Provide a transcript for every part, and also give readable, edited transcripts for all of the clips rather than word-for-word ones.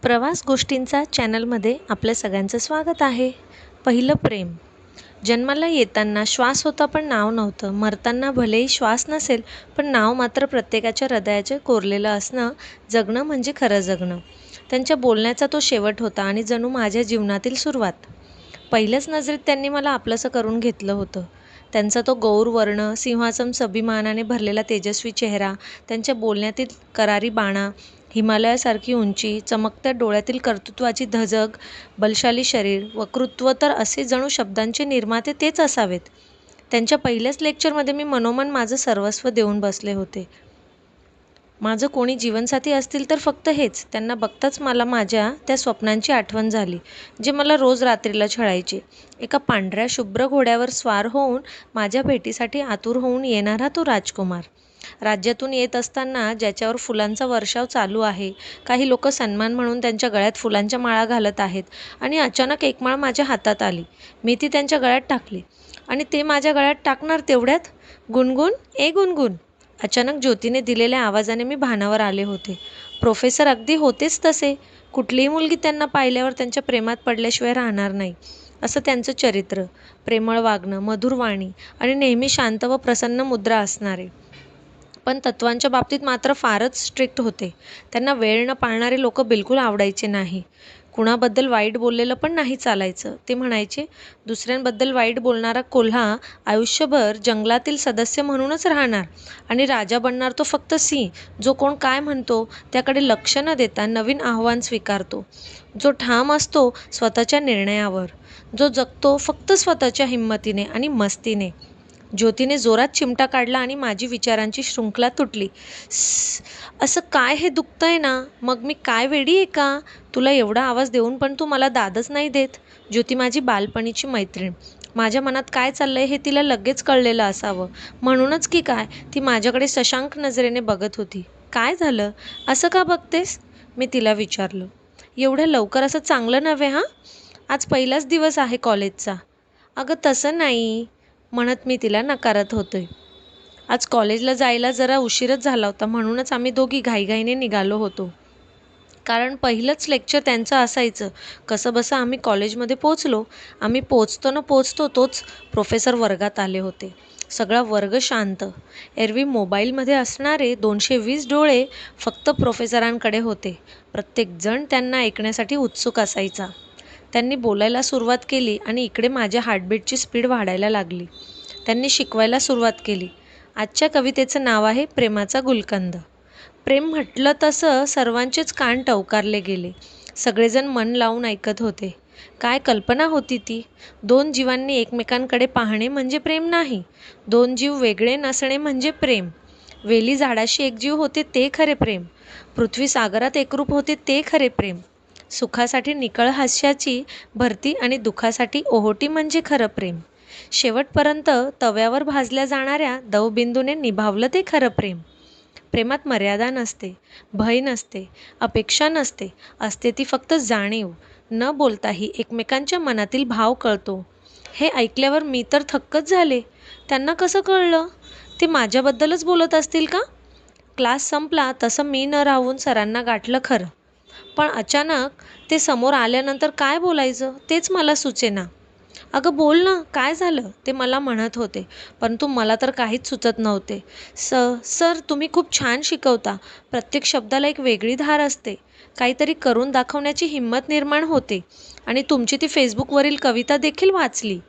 प्रवास गोष्टींचा चॅनलमध्ये आपल्या सगळ्यांचं स्वागत आहे. पहिलं प्रेम. जन्माला येताना श्वास होता पण नाव नव्हतं. मरताना भलेही श्वास नसेल पण नाव मात्र प्रत्येकाच्या हृदयाचे कोरलेलं असणं. जगणं म्हणजे खरं जगणं. त्यांच्या बोलण्याचा तो शेवट होता आणि जणू माझ्या जीवनातील सुरुवात. पहिल्याच नजरेत त्यांनी मला आपलंसं करून घेतलं होतं. त्यांचा तो गौरवर्ण, सिंहासन अभिमानाने भरलेला तेजस्वी चेहरा, त्यांच्या बोलण्यातील करारी बाणा, हिमालयासारखी उंची, चमकत्या डोळ्यातील कर्तृत्वाची धजग, बलशाली शरीर, वक्तृत्व तर असे जणू शब्दांचे निर्माते तेच असावेत. त्यांच्या पहिल्याच लेक्चरमध्ये मी मनोमन माझं सर्वस्व देऊन बसले होते. माझं कोणी जीवनसाथी असतील तर फक्त हेच. त्यांना बघताच मला माझ्या त्या स्वप्नांची आठवण झाली, जे मला रोज रात्रीला छळायचे. एका पांढऱ्या शुभ्र घोड्यावर स्वार होऊन माझ्या भेटीसाठी आतुर होऊन येणारा तो राजकुमार. राज्यातून येत असताना ज्याच्यावर फुलांचा वर्षाव चालू आहे, काही लोक सन्मान म्हणून त्यांच्या गळ्यात फुलांच्या माळा घालत आहेत आणि अचानक एक माळ माझ्या हातात आली. मी ती त्यांच्या गळ्यात टाकली आणि ते माझ्या गळ्यात टाकणार तेवढ्यात गुणगुण, ए गुणगुण. अचानक ज्योतीने दिलेल्या आवाजाने मी भानावर आले होते. प्रोफेसर अगदी होतेच तसे. कुठलीही मुलगी त्यांना पाहिल्यावर त्यांच्या प्रेमात पडल्याशिवाय राहणार नाही, असं त्यांचं चरित्र. प्रेमळ वागणं, मधुर वाणी आणि नेहमी शांत व प्रसन्न मुद्रा असणारे. पण तत्त्वांच्या बाबतीत मात्र फारच स्ट्रिक्ट होते. त्यांना वेळ न पाळणारे लोक बिलकुल आवडायचे नाही. कुणाबद्दल वाईट बोललेलं पण नाही चालायचं. ते म्हणायचे, दुसऱ्यांबद्दल वाईट बोलणारा कोल्हा आयुष्यभर जंगलातील सदस्य म्हणूनच राहणार आणि राजा बनणार तो फक्त सिंह, जो कोण काय म्हणतो त्याकडे लक्ष न देता नवीन आव्हान स्वीकारतो, जो ठाम असतो स्वतःच्या निर्णयावर, जो जगतो फक्त स्वतःच्या हिंमतीने आणि मस्तीने. ज्योतीने जोरात चिमटा काढला आणि माझी विचारांची शृंखला तुटली. असं काय, हे दुखतंय ना? मग मी काय वेडी आहे का? तुला एवढा आवाज देऊन पण तू मला दादच नाही देत. ज्योती माझी बालपणीची मैत्रीण. माझ्या मनात काय चाललंय हे तिला लगेच कळलेलं असावं, म्हणूनच की काय ती माझ्याकडे सशांक नजरेने बघत होती. काय झालं? असं का बघतेस? मी तिला विचारलं. एवढ्या लवकर असं चांगलं नव्हे हां. आज पहिलाच दिवस आहे कॉलेजचा. अगं तसं नाही म्हणत मी तिला नकारत होते. आज कॉलेजला जायला जरा उशीरच झाला होता, म्हणूनच आम्ही दोघी घाईघाईने निघालो होतो. कारण पहिलंच लेक्चर त्यांचं असायचं. कसंबसं आम्ही कॉलेजमध्ये पोचलो. आम्ही पोचतो तोच प्रोफेसर वर्गात आले होते. सगळा वर्ग शांत. एरवी मोबाईलमध्ये असणारे 220 डोळे फक्त प्रोफेसरांकडे होते. प्रत्येकजण त्यांना ऐकण्यासाठी उत्सुक असायचा. त्यांनी बोलायला सुरुवात केली आणि इकडे माझ्या हार्टबीटची स्पीड वाढायला लागली. त्यांनी शिकवायला सुरुवात केली. आजच्या कवितेचं नाव आहे प्रेमाचा गुलकंद. प्रेम म्हटलं तसं सर्वांचेच कान टवकारले गेले. सगळेजण मन लावून ऐकत होते. काय कल्पना होती ती? 2 जीवांनी एकमेकांकडे पाहणे म्हणजे प्रेम नाही. 2 जीव वेगळे नसणे म्हणजे प्रेम. वेली झाडाशी एकजीव होते ते खरे प्रेम. पृथ्वी सागरात एकरूप होते ते खरे प्रेम. सुखासाठी निकळ हास्याची भरती आणि दुःखासाठी ओहोटी म्हणजे खरं प्रेम. शेवटपर्यंत तव्यावर भाजल्या जाणाऱ्या दवबिंदूने निभावलं ते खरं प्रेम. प्रेमात मर्यादा नसते, भय नसते, अपेक्षा नसते. असते ती फक्त जाणीव. न बोलताही एकमेकांच्या मनातील भाव कळतो. हे ऐकल्यावर मी तर थक्कच झाले. त्यांना कसं कळलं? ते माझ्याबद्दलच बोलत असतील का? क्लास संपला तसं मी न राहून सरांना गाठलं खरं. पण अचानक ते समोर आल्यानंतर काय बोलायचं तेच मला सुचेना. अगं बोल ना, काय झालं? ते मला म्हणत होते, परंतु मला तर काहीच सुचत नव्हते. सर तुम्ही खूप छान शिकवता. प्रत्येक शब्दाला एक वेगळी धार असते. काहीतरी करून दाखवण्याची हिंमत निर्माण होते. आणि तुमची ती फेसबुकवरील कविता देखील वाचली.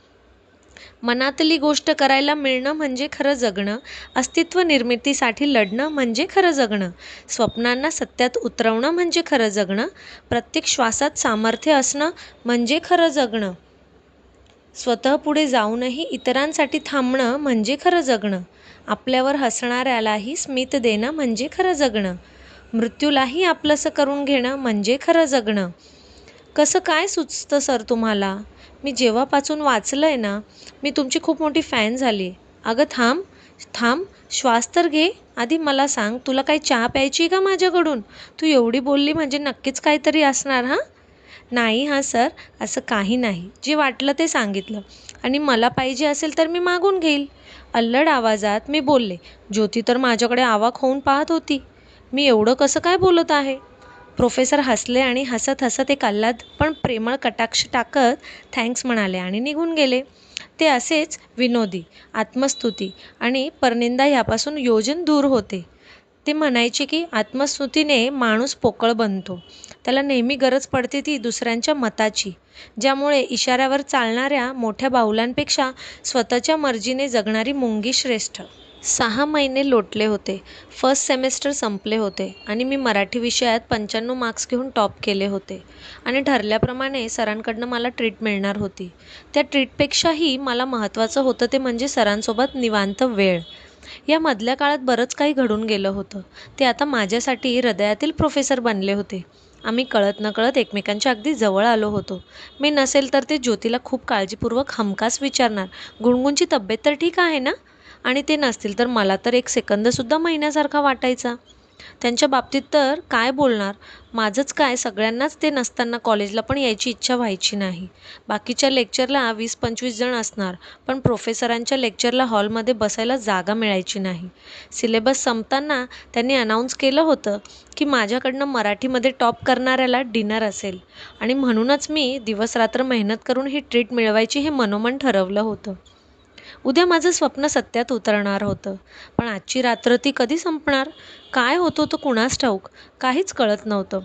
मनातली गोष्ट करायला मिळणं म्हणजे खरं जगणं. अस्तित्व निर्मितीसाठी लढणं म्हणजे खरं जगणं. स्वप्नांना सत्यात उतरवणं म्हणजे खरं जगणं. प्रत्येक श्वासात सामर्थ्य असणं म्हणजे खरं जगणं. स्वतः पुढे जाऊनही इतरांसाठी थांबणं म्हणजे खरं जगणं. आपल्यावर हसणाऱ्यालाही स्मित देणं म्हणजे खरं जगणं. मृत्यूलाही आपलंसं करून घेणं म्हणजे खरं जगणं. कसं काय सुचतं सर तुम्हाला? मी जेव्हापासून वाचलंय ना, मी तुमची खूप मोठी फॅन झाली. अगं थांब, श्वास तर घे. आधी मला सांग, तुला काही चहा प्यायची का माझ्याकडून? तू एवढी बोलली म्हणजे नक्कीच काहीतरी असणार हां. नाही हां सर, असं काही नाही. जे वाटलं ते सांगितलं आणि मला पाहिजे असेल तर मी मागून घेईल. अल्लड आवाजात मी बोलले. ज्योती तर माझ्याकडे अवाक होऊन पाहत होती. मी एवढं कसं काय बोलत आहे? प्रोफेसर हसले आणि हसत हसत एक आल्हाद पण प्रेमळ कटाक्ष टाकत थँक्स म्हणाले आणि निघून गेले. ते असेच विनोदी, आत्मस्तुती आणि परनिंदा ह्यापासून योजन दूर होते. ते म्हणायचे की आत्मस्तुतीने माणूस पोकळ बनतो. त्याला नेहमी गरज पडते ती दुसऱ्यांच्या मताची, ज्यामुळे इशाऱ्यावर चालणाऱ्या मोठ्या बाहुलांपेक्षा स्वतःच्या मर्जीने जगणारी मुंगी श्रेष्ठ. 6 महिने लोटले होते. फर्स्ट सेमेस्टर संपले होते आणि मी मराठी विषयात 95 मार्क्स घेऊन टॉप केले होते आणि ठरल्याप्रमाणे सरांकडनं मला ट्रीट मिळणार होती. त्या ट्रीटपेक्षाही मला महत्त्वाचं होतं ते म्हणजे सरांसोबत निवांत वेळ. या मधल्या काळात बरंच काही घडून गेलं होतं. ते आता माझ्यासाठी हृदयातील प्रोफेसर बनले होते. आम्ही कळत नकळत एकमेकांच्या अगदी जवळ आलो होतो. मी नसेल तर ते ज्योतीला खूप काळजीपूर्वक हमखास विचारणार, गुणगुणची तब्येत तर ठीक आहे ना? आणि ते नसतील तर मला तर एक सेकंदसुद्धा महिन्यासारखा वाटायचा. त्यांच्या बाबतीत तर काय बोलणार, माझंच काय सगळ्यांनाच ते नसताना कॉलेजला पण यायची इच्छा व्हायची नाही. बाकीच्या लेक्चरला 20-25 जण असणार, पण प्रोफेसरांच्या लेक्चरला हॉलमध्ये बसायला जागा मिळायची नाही. सिलेबस संपताना त्यांनी अनाऊन्स केलं होतं की माझ्याकडनं मराठीमध्ये टॉप करणाऱ्याला डिनर असेल आणि म्हणूनच मी दिवसरात्र मेहनत करून ही ट्रीट मिळवायची हे मनोमन ठरवलं होतं. उद्या माझं स्वप्न सत्यात उतरणार होतं. पण आजची रात्र ती कधी संपणार? काय होत होतं कुणास ठाऊक? काहीच कळत नव्हतं.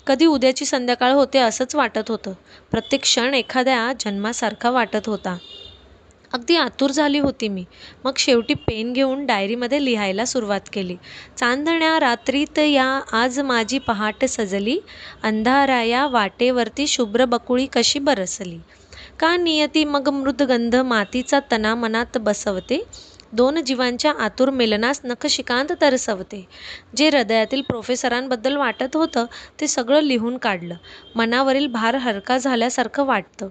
कधी उद्याची संध्याकाळ होते असंच वाटत होतं. प्रत्येक क्षण एखाद्या जन्मासारखा वाटत होता. अगदी आतुर झाली होती मी. मग शेवटी पेन घेऊन डायरीमध्ये लिहायला सुरुवात केली. चांदण्या रात्रीत या आज माझी पहाट सजली, अंधाराया वाटेवरती शुभ्र बकुळी कशी बरसली. का नियती मग मृदगंध मातीचा तना मनात बसवते, दोन जीवांच्या आतुर मिलनास नखशिकांत तरसवते. जे हृदयातील प्रोफेसरांबद्दल वाटत होतं ते सगळं लिहून काढलं. मनावरील भार हलका झाल्यासारखं वाटतं.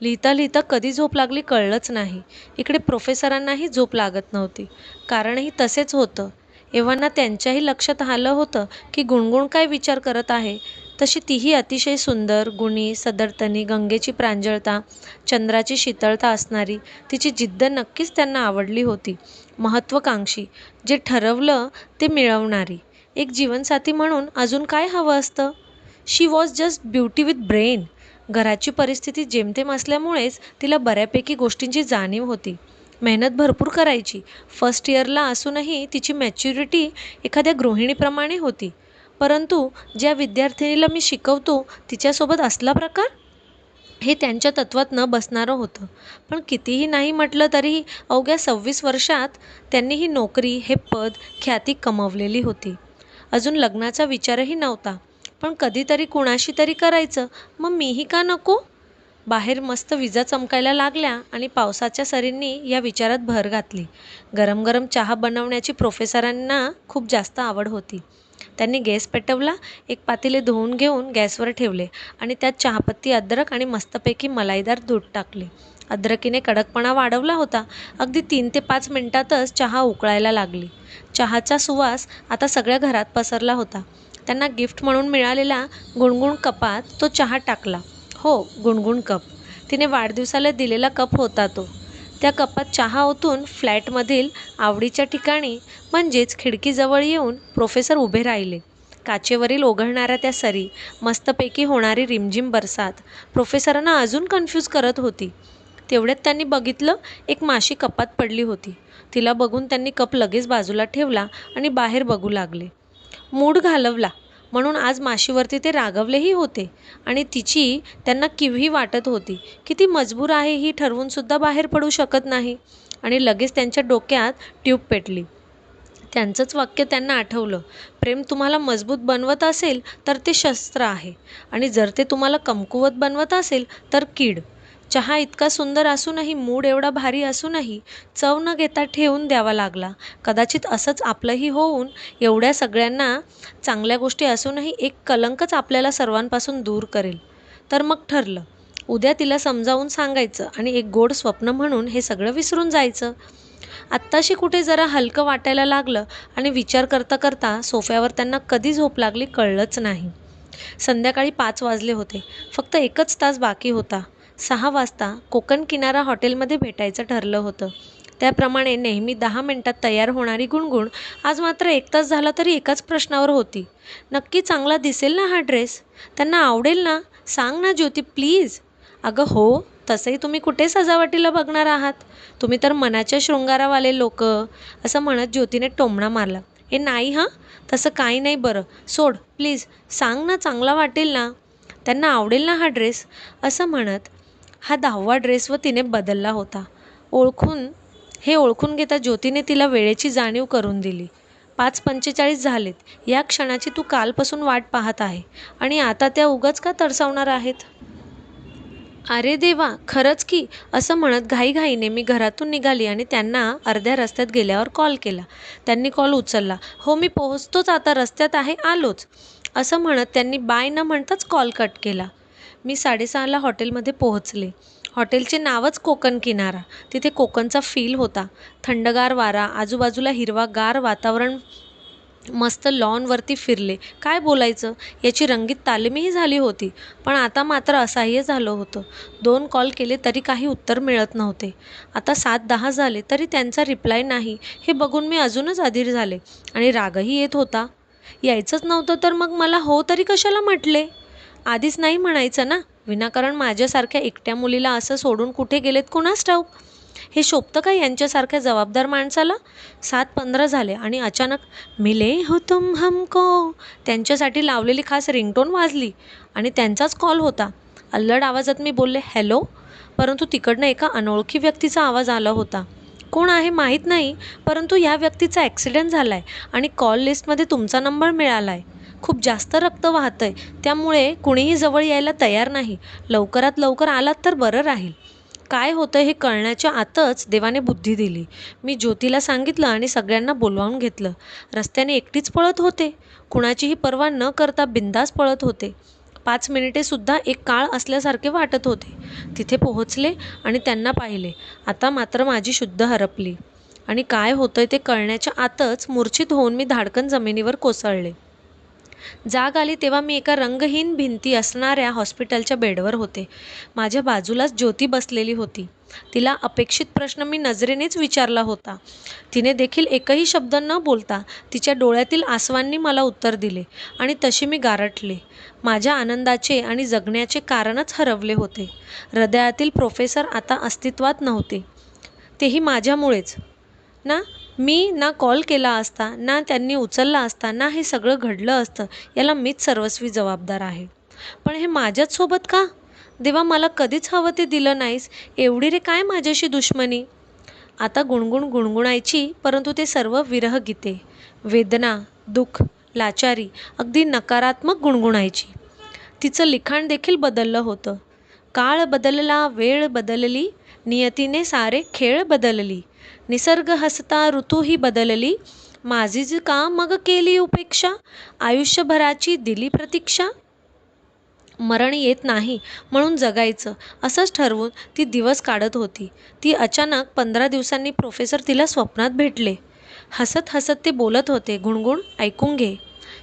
लिहिता लिहिता कधी झोप लागली कळलंच नाही. इकडे प्रोफेसरांनाही झोप लागत नव्हती. कारणही तसेच होतं. एव्हाना त्यांच्याही लक्षात आलं होतं की गुणगुण काय विचार करत आहे. तशी तीही अतिशय सुंदर, गुणी, सदरतनी, गंगेची प्रांजळता, चंद्राची शीतळता असणारी. तिची जिद्द नक्कीच त्यांना आवडली होती. महत्त्वाकांक्षी, जे ठरवलं ते मिळवणारी. एक जीवनसाथी म्हणून अजून काय हवं असतं? She was just beauty with brain. घराची परिस्थिती जेमतेम असल्यामुळेच तिला बऱ्यापैकी गोष्टींची जाणीव होती. मेहनत भरपूर करायची. फर्स्ट इयरला असूनही तिची मॅच्युरिटी एखाद्या गृहिणीप्रमाणे होती. परंतु ज्या विद्यार्थिनीला मी शिकवतो तिच्यासोबत असला प्रकार? हे त्यांच्या तत्वात न बसणारं होतं. पण कितीही नाही म्हटलं तरीही अवघ्या 26 वर्षात त्यांनी ही नोकरी, हे पद, ख्याती कमवलेली होती. अजून लग्नाचा विचारही नव्हता. पण कधीतरी कुणाशी तरी करायचं, मग मीही का नको? बाहेर मस्त विजा चमकायला लागल्या आणि पावसाच्या सरींनी या विचारात भर घातली. गरम गरम चहा बनवण्याची प्रोफेसरांना खूप जास्त आवड होती. त्यांनी गॅस पेटवला, एक पातेले धुवून घेऊन गॅसवर ठेवले आणि त्यात चहापत्ती, अद्रक आणि मस्तपैकी मलाईदार दूध टाकले. अद्रकीने कडकपणा वाढवला होता. अगदी 3 ते 5 मिनिटातच चहा उकळायला लागली. चहाचा सुवास आता सगळ्या घरात पसरला होता. त्यांना गिफ्ट म्हणून मिळालेल्या गुणगुण कपात तो चहा टाकला. हो, गुणगुण कप. तिने वाढदिवसाला दिलेला कप होता तो. त्या कपात चहा ओतून फ्लॅटमधील आवडीच्या ठिकाणी म्हणजेच खिडकीजवळ येऊन प्रोफेसर उभे राहिले. काचेवरील ओघळणाऱ्या त्या सरी, मस्तपैकी होणारी रिमझिम बरसात प्रोफेसरांना अजून कन्फ्यूज करत होती. तेवढ्यात त्यांनी बघितलं, एक माशी कपात पडली होती. तिला बघून त्यांनी कप लगेच बाजूला ठेवला आणि बाहेर बघू लागले. मूड घालवला म्हणून आज माशीवरती ते रागवलेही होते आणि तिची त्यांना कीवही वाटत होती की ती मजबूर आहे ही ठरवूनसुद्धा बाहेर पडू शकत नाही. आणि लगेच त्यांच्या डोक्यात ट्यूब पेटली. त्यांचंच वाक्य त्यांना आठवलं, प्रेम तुम्हाला मजबूत बनवत असेल तर ते शस्त्र आहे आणि जर ते तुम्हाला कमकुवत बनवत असेल तर कीड. चहा इतका सुंदर असूनही, मूड एवढा भारी असूनही चव न घेता ठेवून द्यावा लागला. कदाचित असंच आपलंही होऊन एवढ्या सगळ्यांना चांगल्या गोष्टी असूनही एक कलंकच आपल्याला सर्वांपासून दूर करेल. तर मग ठरलं, उद्या तिला समजावून सांगायचं आणि एक गोड स्वप्न म्हणून हे सगळं विसरून जायचं. आत्ताशी कुठे जरा हलकं वाटायला लागलं आणि विचार करता करता सोफ्यावर त्यांना कधी झोप लागली कळलंच नाही. संध्याकाळी 5 वाजले होते. फक्त 1च तास बाकी होता. 6 वाजता कोकण किनारा हॉटेलमध्ये भेटायचं ठरलं होतं. त्याप्रमाणे नेहमी 10 मिनिटात तयार होणारी गुणगुण आज मात्र 1 तास झाला तरी एकाच प्रश्नावर होती. नक्की चांगला दिसेल ना हा ड्रेस? त्यांना आवडेल ना? सांग ना ज्योती प्लीज. अगं हो, तसंही तुम्ही कुठे सजावटीला बघणार आहात? तुम्ही तर मनाच्या शृंगारावाले लोक, असं म्हणत ज्योतीने टोमणा मारला. ए नाही हां, तसं काही नाही बरं. सोड प्लीज, सांग ना चांगला वाटेल ना? त्यांना आवडेल ना हा ड्रेस? असं म्हणत हा 10वा ड्रेस तिने बदलला होता. ओळखून घेता ज्योतीने तिला वेळेची जाणीव करून दिली. 5:45 झालेत. या क्षणाची तू कालपासून वाट पाहत आहे आणि आता त्या उगाच का तरसावणार आहेत? अरे देवा, खरंच की, असं म्हणत घाईघाईने मी घरातून निघाली आणि त्यांना अर्ध्या रस्त्यात गेल्यावर कॉल केला. त्यांनी कॉल उचलला. हो मी पोहोचतोच, आता रस्त्यात आहे, आलोच, असं म्हणत त्यांनी बाय न म्हणताच कॉल कट केला. मी 6:30ला हॉटेलमध्ये पोहोचले. हॉटेलचे नावच कोकण किनारा. तिथे कोकणचा फील होता. थंडगार वारा, आजूबाजूला हिरवागार वातावरण. मस्त लॉनवरती फिरले. काय बोलायचं, याची रंगीत तालीमही झाली होती. पण आता मात्र असह्य झालं होतं. 2 कॉल केले तरी काही उत्तर मिळत नव्हते. आता 7:10 झाले तरी त्यांचा रिप्लाय नाही. हे बघून मी अजूनच अधीर झाले आणि रागही येत होता. यायचंच नव्हतं तर मग मला हो तरी कशाला म्हटले? आधीच नाही म्हणायचं ना. विनाकारण माझ्यासारख्या एकट्या मुलीला असं सोडून कुठे गेलेत कुणास ठाऊक? हे शोभतं का यांच्यासारख्या जबाबदार माणसाला? 7:15 झाले आणि अचानक मिले हो तुम हमको त्यांच्यासाठी लावलेली खास रिंगटोन वाजली आणि त्यांचाच कॉल होता. अल्लड आवाजात मी बोलले हॅलो, परंतु तिकडनं एका अनोळखी व्यक्तीचा आवाज आला होता. कोण आहे माहीत नाही, परंतु या व्यक्तीचा ॲक्सिडेंट झाला आहे आणि कॉल लिस्टमध्ये तुमचा नंबर मिळाला आहे. खूप जास्त रक्त वाहतंय, त्यामुळे कुणीही जवळ यायला तयार नाही. लवकरात लवकर आलात तर बरं राहील. काय होतं हे कळण्याच्या आतच देवाने बुद्धी दिली. मी ज्योतीला सांगितलं आणि सगळ्यांना बोलवावून घेतलं. रस्त्याने एकटीच पळत होते. कुणाचीही पर्वा न करता बिंदास पळत होते. 5 मिनिटेसुद्धा एक काळ असल्यासारखे वाटत होते. तिथे पोहोचले आणि त्यांना पाहिले. आता मात्र माझी शुद्ध हरपली आणि काय होतंय ते कळण्याच्या आतच मूर्छित होऊन मी धाडकन जमिनीवर कोसळले. जाग आली तेव्हा मी एका रंगहीन भिंती असणाऱ्या हॉस्पिटलच्या बेडवर होते. माझ्या बाजूलाच ज्योती बसलेली होती. तिला अपेक्षित प्रश्न मी नजरेनेच विचारला होता. तिने देखील एकही शब्द न बोलता तिच्या डोळ्यातील आसवांनी मला उत्तर दिले आणि तशी मी गारठले. माझ्या आनंदाचे आणि जगण्याचे कारणच हरवले होते. हृदयातील प्रोफेसर आता अस्तित्वात नव्हते. तेही माझ्यामुळेच ना. मी ना कॉल केला असता, ना त्यांनी उचलला असता, ना हे सगळं घडलं असतं. याला मीच सर्वस्वी जबाबदार आहे. पण हे माझ्याच सोबत का? देवा, मला कधीच हवं ते दिलं नाहीस. एवढी रे काय माझ्याशी दुश्मनी? आता गुणगुणायची, परंतु ते सर्व विरहगीते, वेदना, दुःख, लाचारी, अगदी नकारात्मक गुणगुणायची. तिचं लिखाण देखील बदललं होतं. काळ बदलला, वेळ बदलली, नियतीने सारे खेळ बदलली. निसर्ग हसता ऋतूही बदलली. माझीच का मग केली उपेक्षा? आयुष्यभराची दिली प्रतीक्षा. मरण येत नाही म्हणून जगायचं, असंच ठरवून ती दिवस काढत होती. ती अचानक 15 दिवसांनी प्रोफेसर तिला स्वप्नात भेटले. हसत हसत ते बोलत होते, गुणगुण ऐकून घे.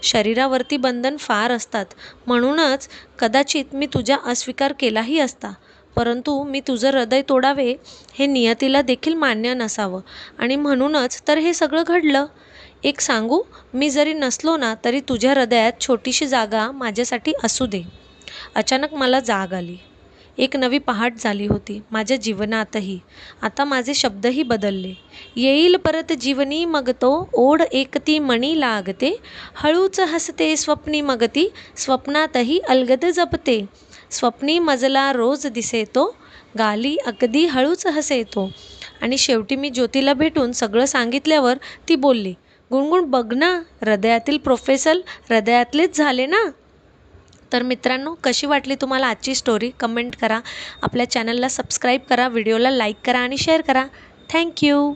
शरीरावरती बंधन फार असतात, म्हणूनच कदाचित मी तुझा अस्वीकार केलाही असता. परंतु मी तुझं हृदय तोडावे हे नियतीला देखील मान्य नसावं आणि म्हणूनच तर हे सगळं घडलं. एक सांगू, मी जरी नसलो ना तरी तुझ्या हृदयात छोटीशी जागा माझ्यासाठी असू दे. अचानक मला जाग आली. एक नवी पहाट झाली होती माझ्या जीवनातही. आता माझे शब्दही बदलले. येईल परत जीवनी मग तो, ओढ एकती मणी लागते, हळूच हसते स्वप्नी मगती, स्वप्नातही अलगद जपते. स्वप्नी मजला रोज दिसे तो, गाली अगदी हळूच हसे तो. आणि शेवटी मी ज्योतीला भेटून सगळं सांगितल्यावर ती बोलली, गुणगुण बघ ना, हृदयातील प्रोफेसर हृदयातलेच झाले ना. तर मित्रांनो, कशी वाटली तुम्हाला आजची स्टोरी? कमेंट करा. आपल्या चॅनलला सबस्क्राईब करा, व्हिडिओला लाईक करा आणि शेअर करा. थँक्यू.